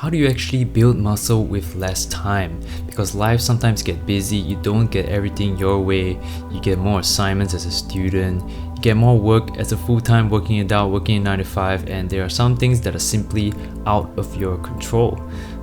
How do you actually build muscle with less time? Because life sometimes get busy, you don't get everything your way, you get more assignments as a student, you get more work as a full-time working adult, working in 9 to 5, and there are some things that are simply out of your control.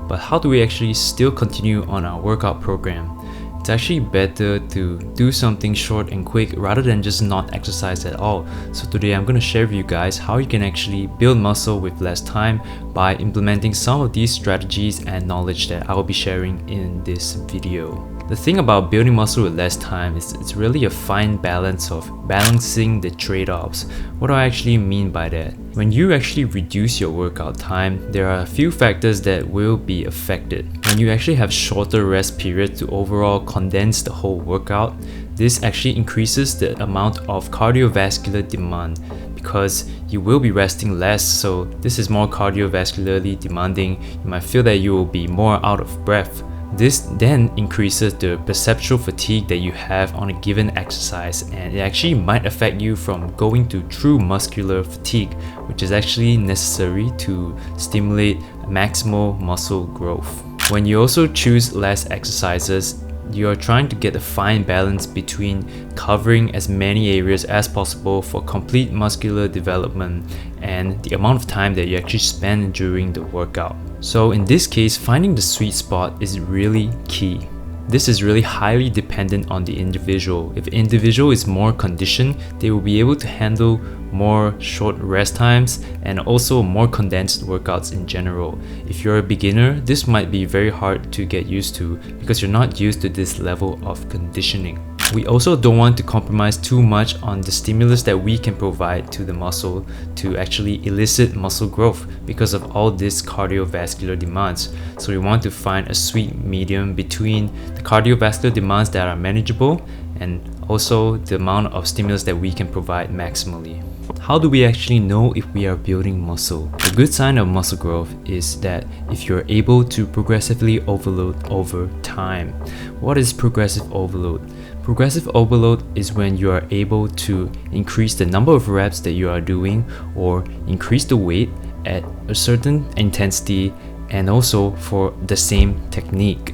But how do we actually still continue on our workout program? It's actually better to do something short and quick rather than just not exercise at all. So today I'm going to share with you guys how you can actually build muscle with less time by implementing some of these strategies and knowledge that I will be sharing in this video. The thing about building muscle with less time is it's really a fine balance of balancing the trade-offs. What do I actually mean by that? When you actually reduce your workout time, there are a few factors that will be affected. When you actually have shorter rest periods to overall condense the whole workout, this actually increases the amount of cardiovascular demand because you will be resting less, so this is more cardiovascularly demanding. You might feel that you will be more out of breath. This then increases the perceptual fatigue that you have on a given exercise, and it actually might affect you from going to true muscular fatigue, which is actually necessary to stimulate maximal muscle growth. When you also choose less exercises, you are trying to get a fine balance between covering as many areas as possible for complete muscular development and the amount of time that you actually spend during the workout. So in this case, finding the sweet spot is really key. This is really highly dependent on the individual. If the individual is more conditioned, they will be able to handle more short rest times and also more condensed workouts in general. If you're a beginner, this might be very hard to get used to because you're not used to this level of conditioning. We also don't want to compromise too much on the stimulus that we can provide to the muscle to actually elicit muscle growth because of all these cardiovascular demands. So we want to find a sweet medium between the cardiovascular demands that are manageable and also the amount of stimulus that we can provide maximally. How do we actually know if we are building muscle? A good sign of muscle growth is that if you're able to progressively overload over time. What is progressive overload? Progressive overload is when you are able to increase the number of reps that you are doing or increase the weight at a certain intensity and also for the same technique.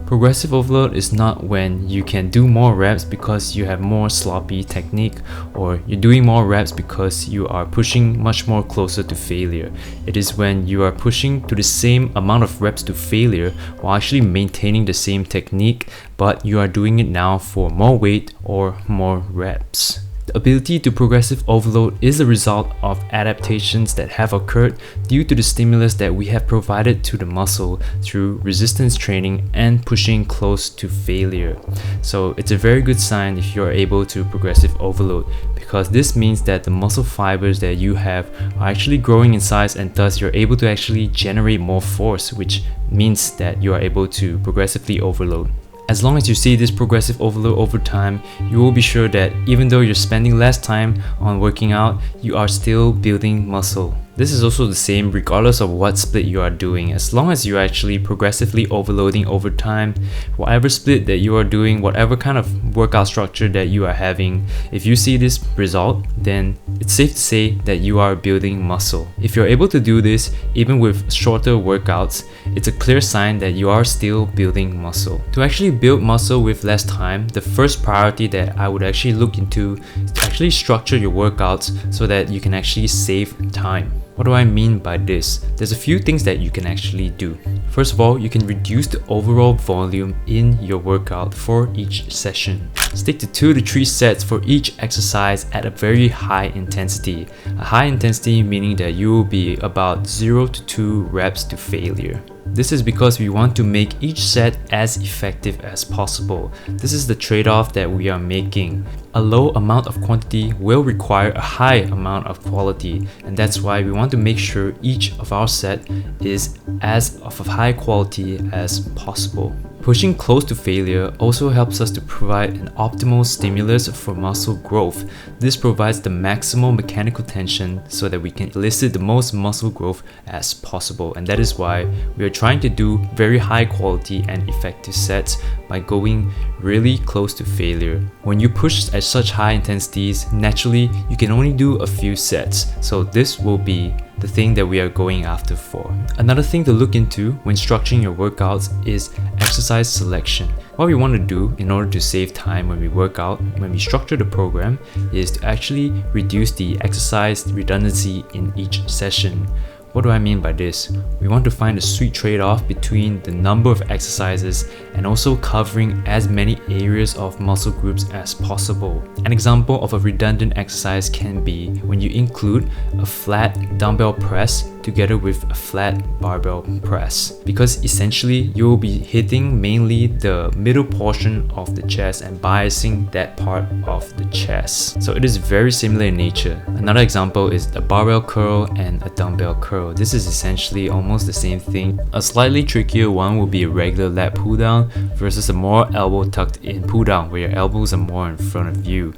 Progressive overload is not when you can do more reps because you have more sloppy technique or you're doing more reps because you are pushing much more closer to failure. It is when you are pushing to the same amount of reps to failure while actually maintaining the same technique, but you are doing it now for more weight or more reps. The ability to progressive overload is the result of adaptations that have occurred due to the stimulus that we have provided to the muscle through resistance training and pushing close to failure. So it's a very good sign if you're able to progressive overload because this means that the muscle fibers that you have are actually growing in size and thus you're able to actually generate more force, which means that you are able to progressively overload. As long as you see this progressive overload over time, you will be sure that even though you're spending less time on working out, you are still building muscle. This is also the same regardless of what split you are doing. As long as you're actually progressively overloading over time, whatever split that you are doing, whatever kind of workout structure that you are having, if you see this result, then it's safe to say that you are building muscle. If you're able to do this, even with shorter workouts, it's a clear sign that you are still building muscle. To actually build muscle with less time, the first priority that I would actually look into is to actually structure your workouts so that you can actually save time. What do I mean by this? There's a few things that you can actually do. First of all, you can reduce the overall volume in your workout for each session. Stick to 2 to 3 sets for each exercise at a very high intensity. A high intensity meaning that you will be about 0 to 2 reps to failure. This is because we want to make each set as effective as possible. This is the trade-off that we are making. A low amount of quantity will require a high amount of quality, and that's why we want to make sure each of our set is as of a high quality as possible. Pushing close to failure also helps us to provide an optimal stimulus for muscle growth. This provides the maximal mechanical tension so that we can elicit the most muscle growth as possible, and that is why we are trying to do very high quality and effective sets by going really close to failure. When you push at such high intensities, naturally you can only do a few sets, so this will be the thing that we are going after for. Another thing to look into when structuring your workouts is exercise selection. What we want to do in order to save time when we work out, when we structure the program, is to actually reduce the exercise redundancy in each session. What do I mean by this? We want to find a sweet trade-off between the number of exercises and also covering as many areas of muscle groups as possible. An example of a redundant exercise can be when you include a flat dumbbell press together with a flat barbell press, because essentially you will be hitting mainly the middle portion of the chest and biasing that part of the chest. So it is very similar in nature. Another example is a barbell curl and a dumbbell curl. This is essentially almost the same thing. A slightly trickier one will be a regular lat pull down versus a more elbow tucked in pull down where your elbows are more in front of you.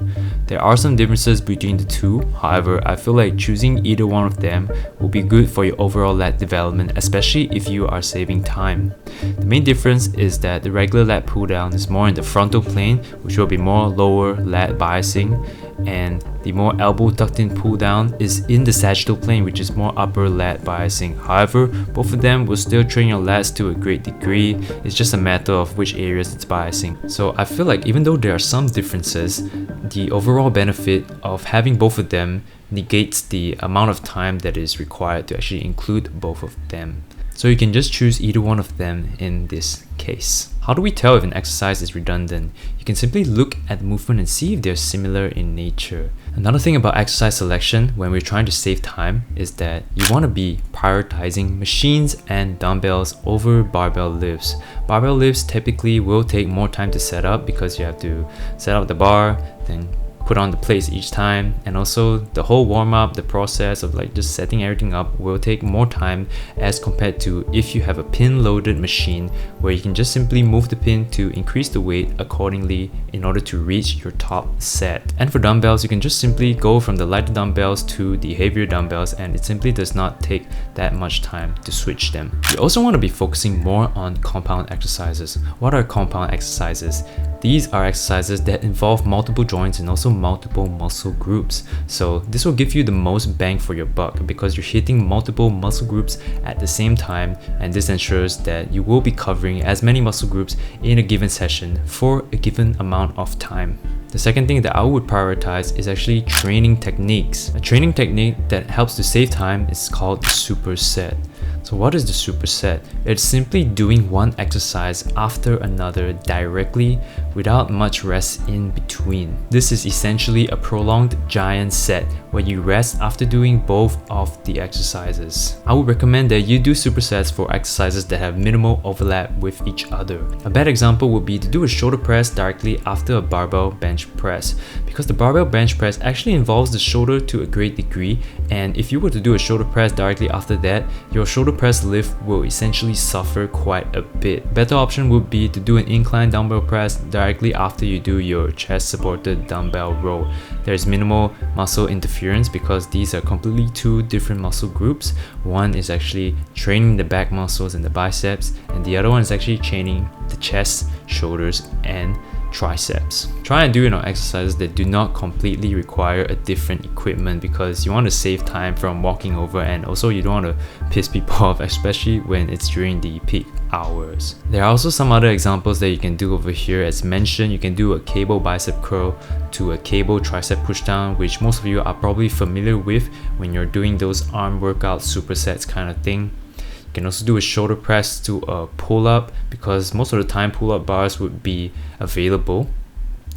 There are some differences between the two, however, I feel like choosing either one of them will be good for your overall lat development, especially if you are saving time. The main difference is that the regular lat pull down is more in the frontal plane, which will be more lower lat biasing, and the more elbow tucked in pull down is in the sagittal plane, which is more upper lat biasing. However, both of them will still train your lats to a great degree. It's just a matter of which areas it's biasing. So I feel like even though there are some differences, the overall benefit of having both of them negates the amount of time that is required to actually include both of them. So you can just choose either one of them in this case. How do we tell if an exercise is redundant? You can simply look at the movement and see if they're similar in nature. Another thing about exercise selection when we're trying to save time is that you want to be prioritizing machines and dumbbells over barbell lifts. Barbell lifts typically will take more time to set up because you have to set up the bar, then put on the plates each time, and also the whole warm-up, the process of like just setting everything up will take more time as compared to if you have a pin loaded machine where you can just simply move the pin to increase the weight accordingly in order to reach your top set. And for dumbbells, you can just simply go from the lighter dumbbells to the heavier dumbbells, and it simply does not take that much time to switch them. You also want to be focusing more on compound exercises. What are compound exercises? These are exercises that involve multiple joints and also multiple muscle groups. So this will give you the most bang for your buck because you're hitting multiple muscle groups at the same time, and this ensures that you will be covering as many muscle groups in a given session for a given amount of time. The second thing that I would prioritize is actually training techniques. A training technique that helps to save time is called the superset. So what is the superset? It's simply doing one exercise after another directly without much rest in between. This is essentially a prolonged giant set where you rest after doing both of the exercises. I would recommend that you do supersets for exercises that have minimal overlap with each other. A bad example would be to do a shoulder press directly after a barbell bench press, because the barbell bench press actually involves the shoulder to a great degree, and if you were to do a shoulder press directly after that, your shoulder press lift will essentially suffer quite a bit. Better option would be to do an incline dumbbell press directly after you do your chest supported dumbbell row. There's minimal muscle interference because these are completely two different muscle groups. One is actually training the back muscles and the biceps, and the other one is actually training the chest, shoulders, and triceps. Try and do exercises that do not completely require a different equipment because you want to save time from walking over, and also you don't want to piss people off, especially when it's during the peak hours. There are also some other examples that you can do over here. As mentioned, you can do a cable bicep curl to a cable tricep pushdown, which most of you are probably familiar with when you're doing those arm workout supersets kind of thing. You can also do a shoulder press to a pull-up because most of the time pull-up bars would be available.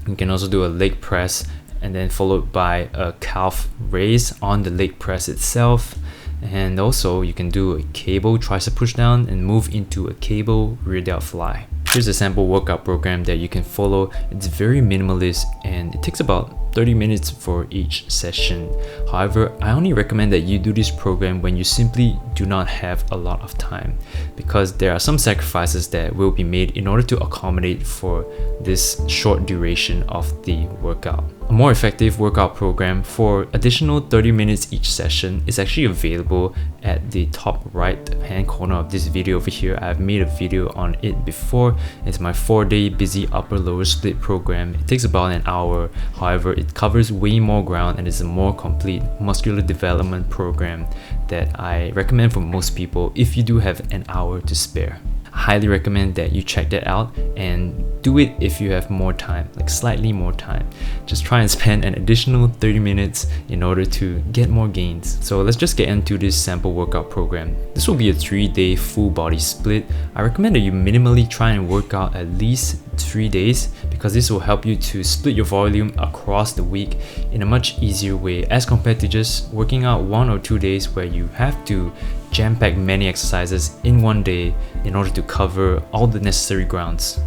You can also do a leg press and then followed by a calf raise on the leg press itself. And also you can do a cable tricep pushdown and move into a cable rear delt fly. Here's a sample workout program that you can follow. It's very minimalist and it takes about 30 minutes for each session. However, I only recommend that you do this program when you simply do not have a lot of time, because there are some sacrifices that will be made in order to accommodate for this short duration of the workout. A more effective workout program for additional 30 minutes each session is actually available at the top right hand corner of this video over here. I've made a video on it before. It's my 4-day busy upper lower split program. It takes about an hour. However, it covers way more ground and is a more complete muscular development program that I recommend for most people if you do have an hour to spare. I highly recommend that you check that out and do it if you have more time, like slightly more time. Just try and spend an additional 30 minutes in order to get more gains. So let's just get into this sample workout program. This will be a 3-day full body split. I recommend that you minimally try and work out at least 3 days because this will help you to split your volume across the week in a much easier way as compared to just working out 1 or 2 days where you have to jam-pack many exercises in one day in order to cover all the necessary grounds.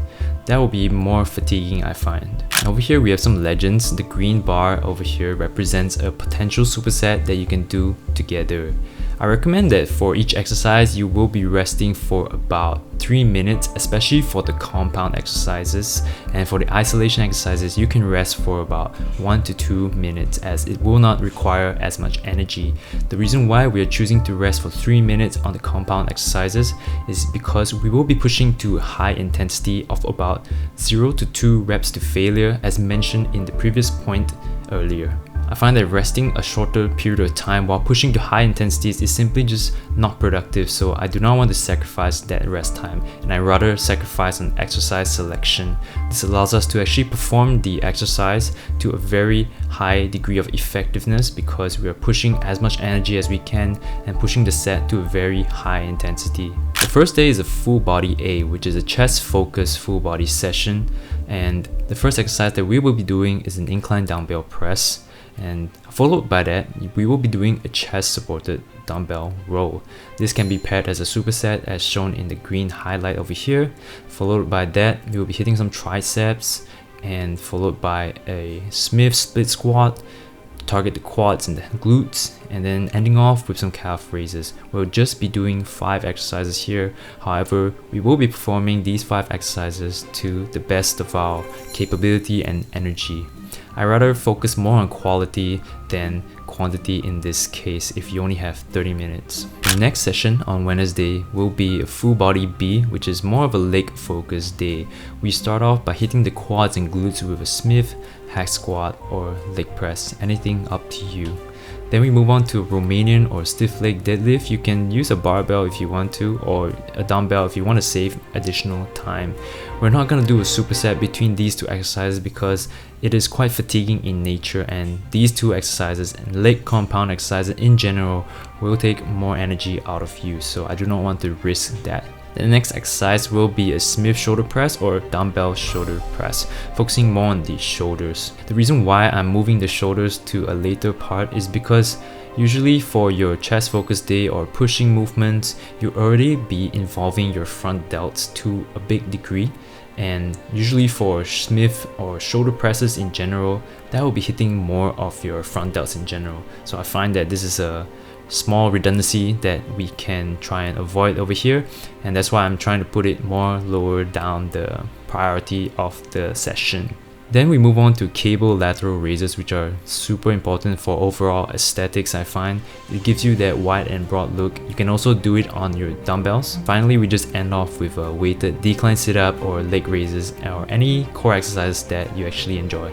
That will be more fatiguing, I find. Over here we have some legends. The green bar over here represents a potential superset that you can do together. I recommend that for each exercise you will be resting for about 3 minutes, especially for the compound exercises, and for the isolation exercises you can rest for about 1 to 2 minutes as it will not require as much energy. The reason why we are choosing to rest for 3 minutes on the compound exercises is because we will be pushing to a high intensity of about 0 to 2 reps to failure as mentioned in the previous point earlier. I find that resting a shorter period of time while pushing to high intensities is simply just not productive, so I do not want to sacrifice that rest time and I rather sacrifice on exercise selection. This allows us to actually perform the exercise to a very high degree of effectiveness because we are pushing as much energy as we can and pushing the set to a very high intensity. The first day is a full body A, which is a chest focused full body session, and the first exercise that we will be doing is an incline dumbbell press. And followed by that, we will be doing a chest supported dumbbell row. This can be paired as a superset as shown in the green highlight over here. Followed by that, we will be hitting some triceps and followed by a Smith split squat, target the quads and the glutes, and then ending off with some calf raises. We'll just be doing 5 exercises here. However, we will be performing these 5 exercises to the best of our capability and energy. I rather focus more on quality than quantity in this case if you only have 30 minutes. The next session on Wednesday will be a full body B, which is more of a leg focused day. We start off by hitting the quads and glutes with a Smith, hack squat or leg press, anything up to you. Then we move on to a Romanian or stiff leg deadlift. You can use a barbell if you want to, or a dumbbell if you want to save additional time. We're not going to do a superset between these 2 exercises because it is quite fatiguing in nature, and these 2 exercises and leg compound exercises in general will take more energy out of you, so I do not want to risk that. The next exercise will be a Smith shoulder press or dumbbell shoulder press, focusing more on the shoulders. The reason why I'm moving the shoulders to a later part is because usually for your chest focused day or pushing movements, you already be involving your front delts to a big degree, and usually for Smith or shoulder presses in general, that will be hitting more of your front delts in general. So I find that this is a small redundancy that we can try and avoid over here, and that's why I'm trying to put it more lower down the priority of the session. Then we move on to cable lateral raises, which are super important for overall aesthetics. I find it gives you that wide and broad look. You can also do it on your dumbbells. Finally, we just end off with a weighted decline sit-up or leg raises or any core exercise that you actually enjoy.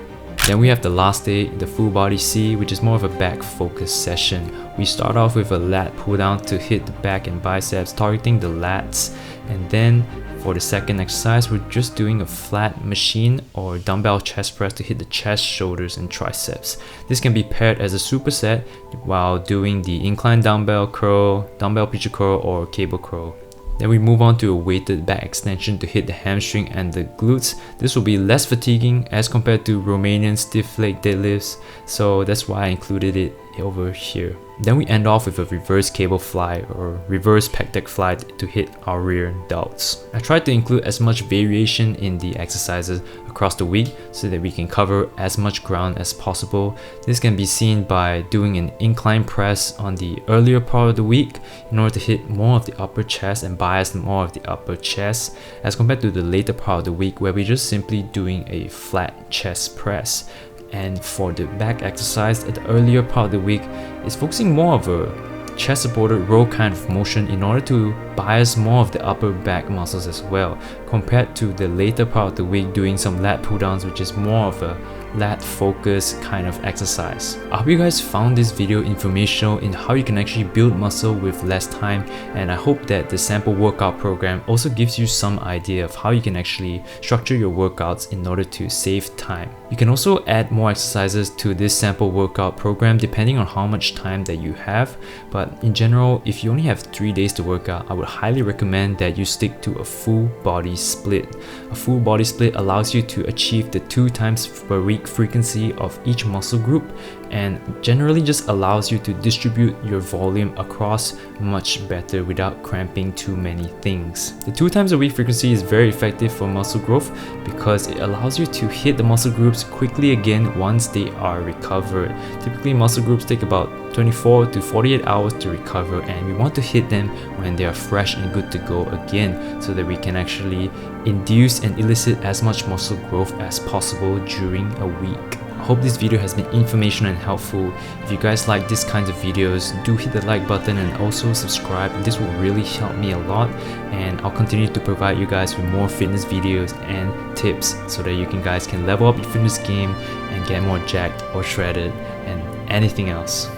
Then we have the last day, the full body C, which is more of a back focused session. We start off with a lat pull down to hit the back and biceps, targeting the lats, and then for the second exercise, we're just doing a flat machine or dumbbell chest press to hit the chest, shoulders, and triceps. This can be paired as a superset while doing the incline dumbbell curl, dumbbell preacher curl, or cable curl. Then we move on to a weighted back extension to hit the hamstring and the glutes. This will be less fatiguing as compared to Romanian stiff leg deadlifts, so that's why I included it over here. Then we end off with a reverse cable fly or reverse pec deck fly to hit our rear delts. I tried to include as much variation in the exercises across the week so that we can cover as much ground as possible. This can be seen by doing an incline press on the earlier part of the week in order to hit more of the upper chest and bias more of the upper chest, as compared to the later part of the week where we're just simply doing a flat chest press. And for the back exercise at the earlier part of the week, it's focusing more of a chest supported row kind of motion in order to bias more of the upper back muscles as well, compared to the later part of the week doing some lat pull downs, which is more of a lat focus kind of exercise. I hope you guys found this video informational in how you can actually build muscle with less time, and I hope that the sample workout program also gives you some idea of how you can actually structure your workouts in order to save time. You can also add more exercises to this sample workout program depending on how much time that you have, but in general, if you only have 3 days to work out, I would highly recommend that you stick to a full body split. A full body split allows you to achieve the 2 times per week frequency of each muscle group, and generally just allows you to distribute your volume across much better without cramping too many things. The 2 times a week frequency is very effective for muscle growth because it allows you to hit the muscle groups quickly again once they are recovered. Typically muscle groups take about 24 to 48 hours to recover, and we want to hit them when they are fresh and good to go again, so that we can actually induce and elicit as much muscle growth as possible during a week. I hope this video has been informational and helpful. If you guys like these kinds of videos, do hit the like button and also subscribe. This will really help me a lot, and I'll continue to provide you guys with more fitness videos and tips so that you guys can level up your fitness game and get more jacked or shredded and anything else.